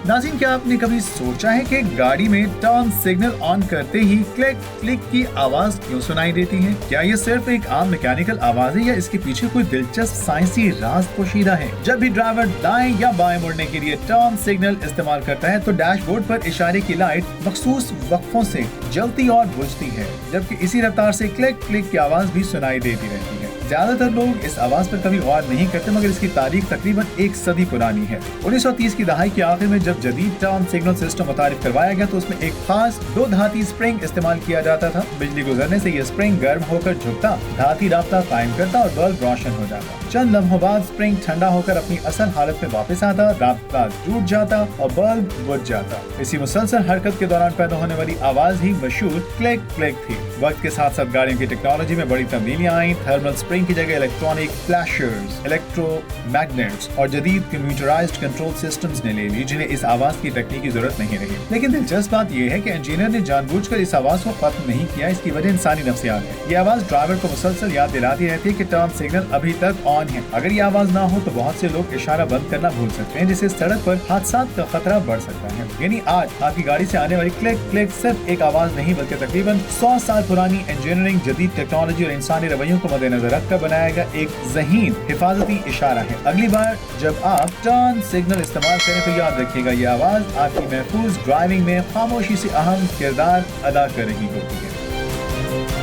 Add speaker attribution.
Speaker 1: नाज़रीन, क्या आपने कभी सोचा है कि गाड़ी में टर्न सिग्नल ऑन करते ही क्लिक क्लिक की आवाज क्यों सुनाई देती है? क्या ये सिर्फ एक आम मैकेनिकल आवाज है या इसके पीछे कोई दिलचस्प साइंसी राज पोशीदा है? जब भी ड्राइवर दाएं या बाएं मुड़ने के लिए टर्न सिग्नल इस्तेमाल करता है तो डैशबोर्ड पर इशारे की लाइट मखसूस वक्फों से जलती और बुझती है, जबकि इसी रफ्तार से क्लिक क्लिक की आवाज भी सुनाई देती रहती है। ज्यादातर लोग इस आवाज पर कभी गौर नहीं करते, मगर इसकी तारीख तकरीबन एक सदी पुरानी है। 1930 की दहाई के आखिर में जब जदीद टर्न सिग्नल सिस्टम मुतारिफ करवाया गया तो उसमें एक खास दो धाती स्प्रिंग इस्तेमाल किया जाता था। बिजली गुजरने से ये स्प्रिंग गर्म होकर झुकता, धाती राब्ता कायम करता और बल्ब रोशन हो जाता। चंद लम्हों बाद स्प्रिंग ठंडा होकर अपनी असल हालत में वापस आता, राब्ता टूट जाता और बल्ब बुझ जाता। इसी मुसलसल हरकत के दौरान पैदा होने वाली आवाज ही मशहूर क्लिक क्लिक थी। वक्त के साथ साथ गाड़ियों की टेक्नोलॉजी में बड़ी तब्दीलियां आई। थर्मल स्प्रिंग की जगह इलेक्ट्रॉनिक फ्लैशर्स, इलेक्ट्रोमैग्नेट्स और जदीद कंप्यूटराइज्ड कंट्रोल सिस्टम्स ने ले ली, जिन्हें इस आवाज की तकनीकी जरूरत नहीं रही। लेकिन दिलचस्प बात यह है कि इंजीनियर ने जानबूझकर इस आवाज को खत्म नहीं किया। इसकी वजह इंसानी नफ्सियात है। ये आवाज ड्राइवर को मुसलसल याद दिलाती रहती है कि टर्न सिग्नल अभी तक ऑन है। अगर ये आवाज ना हो तो बहुत से लोग इशारा बंद करना भूल सकते हैं, जिससे सड़क पर हादसात का खतरा बढ़ सकता है। यानी आज आपकी गाड़ी से आने वाली क्लिक क्लिक सिर्फ एक आवाज नहीं बल्कि तकरीबन 100 साल पुरानी इंजीनियरिंग, जदीद टेक्नोलॉजी और इंसानी रवैयों को मद्देनजर रखकर बनाया गया एक ज़हीन हिफाजती इशारा है। अगली बार जब आप टर्न सिग्नल इस्तेमाल करें तो याद रखिएगा ये आवाज आपकी महफूज ड्राइविंग में खामोशी से अहम किरदार अदा कर रही होती है।